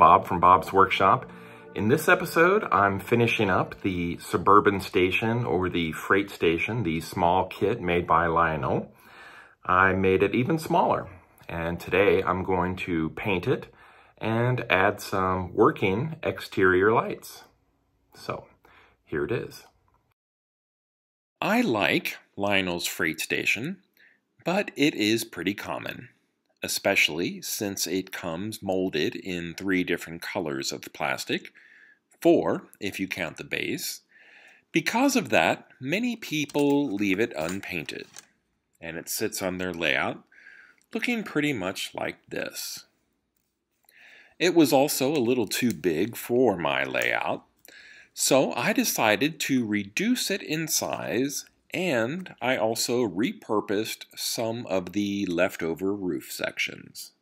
Bob from Bob's Workshop. In this episode, I'm finishing up the Suburban Station, or the Freight Station, the small kit made by Lionel. I made it even smaller, and today I'm going to paint it and add some working exterior lights. So, here it is. I like Lionel's Freight Station, but it is pretty common, especially since it comes molded in 3 different colors of plastic, 4 if you count the base. Because of that, many people leave it unpainted, and it sits on their layout looking pretty much like this. It was also a little too big for my layout, so I decided to reduce it in size, and I also repurposed some of the leftover roof sections.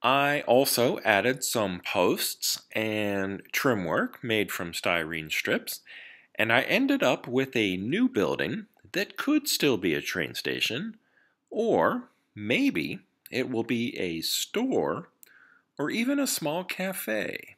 I also added some posts and trim work made from styrene strips, and I ended up with a new building that could still be a train station, or maybe it will be a store or even a small cafe.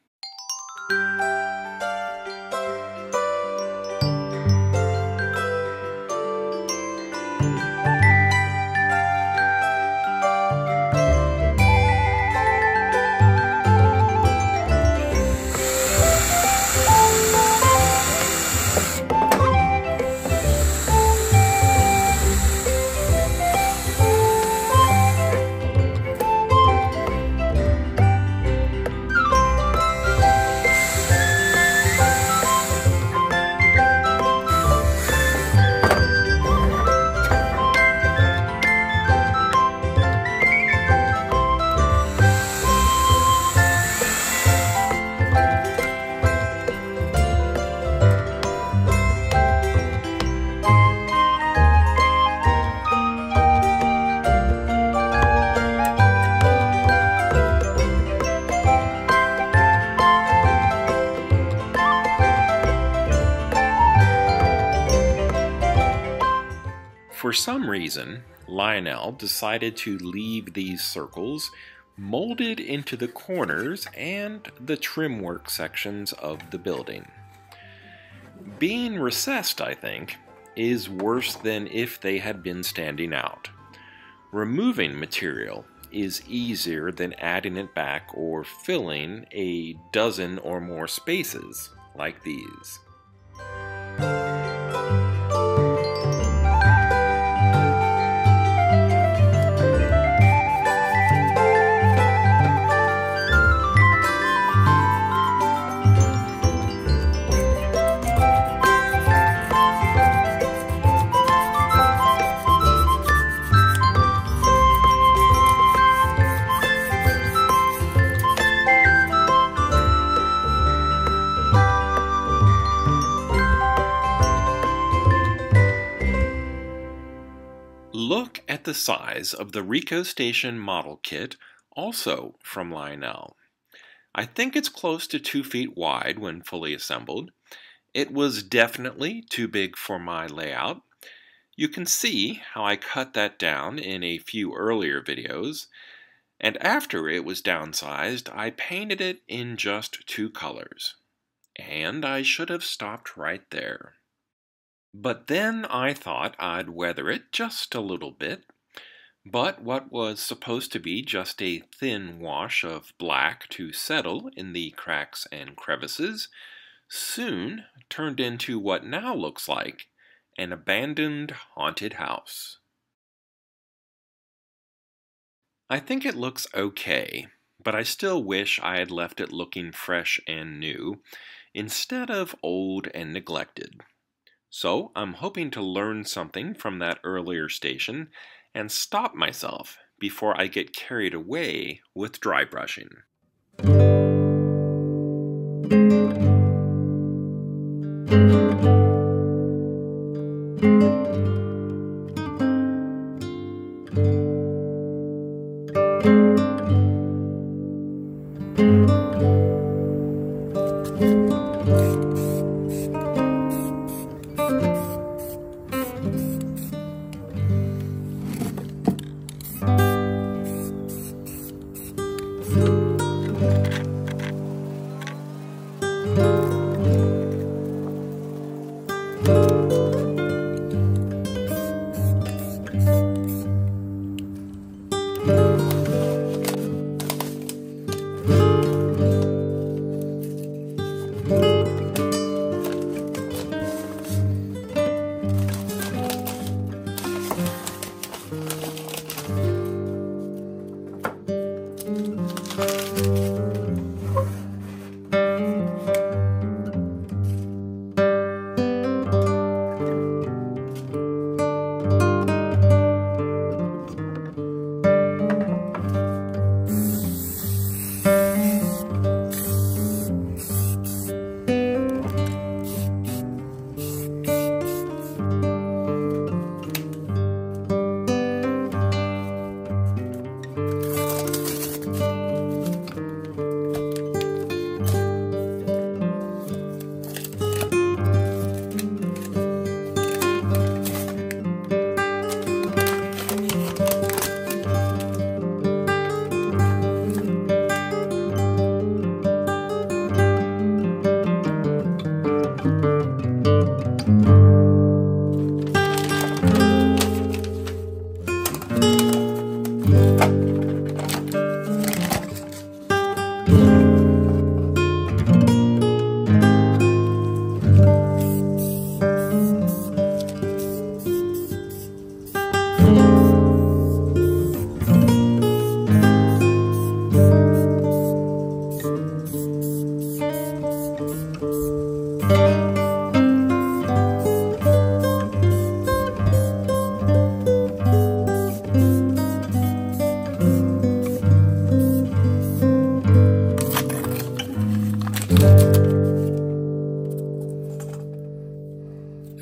For some reason, Lionel decided to leave these circles molded into the corners and the trim work sections of the building. Being recessed, I think, is worse than if they had been standing out. Removing material is easier than adding it back or filling a dozen or more spaces like these. Look at the size of the Rico Station model kit, also from Lionel. I think it's close to 2 feet wide when fully assembled. It was definitely too big for my layout. You can see how I cut that down in a few earlier videos, and after it was downsized, I painted it in just 2 colors. And I should have stopped right there. But then I thought I'd weather it just a little bit, but what was supposed to be just a thin wash of black to settle in the cracks and crevices soon turned into what now looks like an abandoned haunted house. I think it looks okay, but I still wish I had left it looking fresh and new instead of old and neglected. So I'm hoping to learn something from that earlier station and stop myself before I get carried away with dry brushing.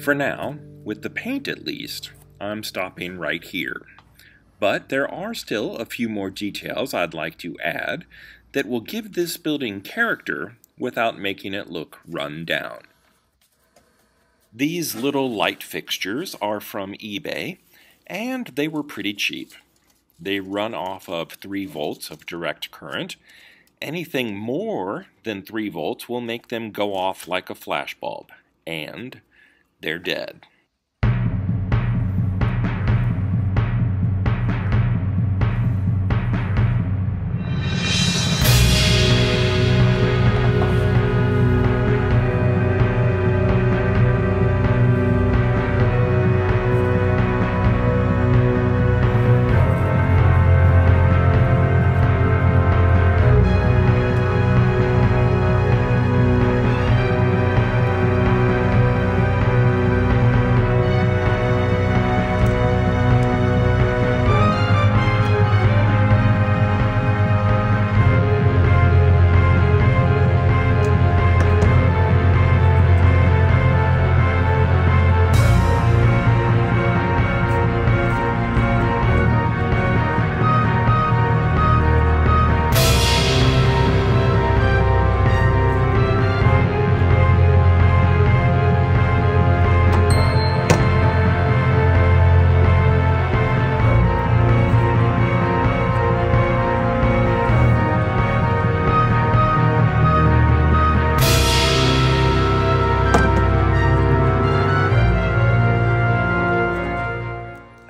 For now, with the paint at least, I'm stopping right here. But there are still a few more details I'd like to add that will give this building character without making it look run down. These little light fixtures are from eBay, and they were pretty cheap. They run off of 3 volts of direct current. Anything more than 3 volts will make them go off like a flashbulb, and they're dead.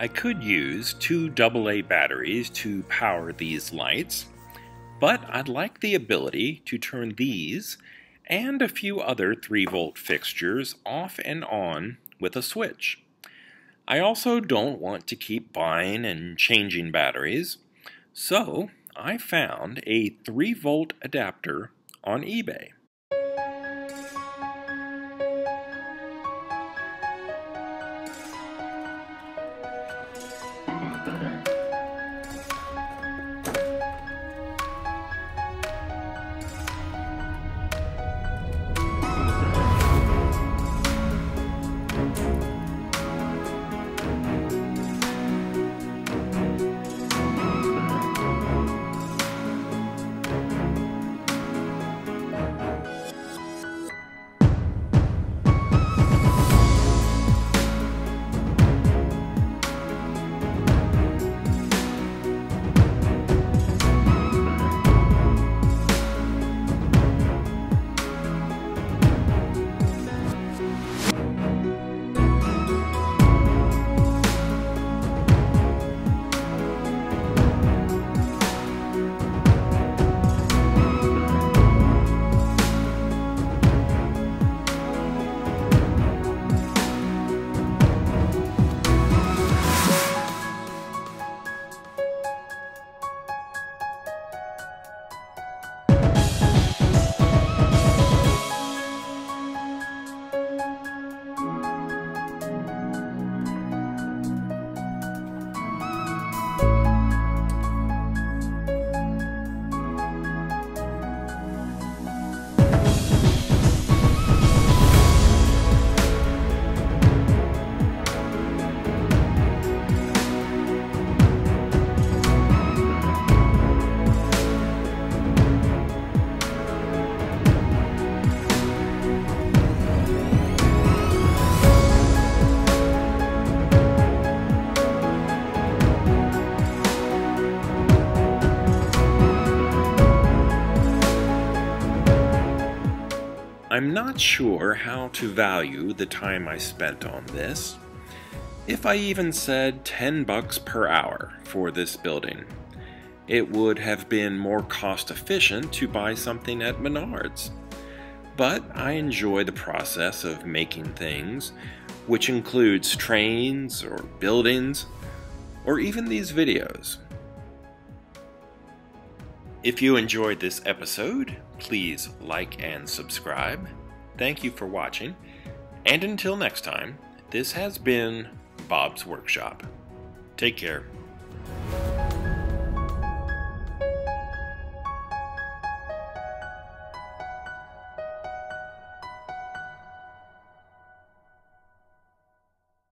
I could use 2 AA batteries to power these lights, but I'd like the ability to turn these and a few other 3-volt fixtures off and on with a switch. I also don't want to keep buying and changing batteries, so I found a 3-volt adapter on eBay. I'm not sure how to value the time I spent on this. If I even said $10 per hour for this building, it would have been more cost efficient to buy something at Menards. But I enjoy the process of making things, which includes trains or buildings, or even these videos. If you enjoyed this episode, please like and subscribe. Thank you for watching, and until next time, this has been Bob's Workshop. Take care.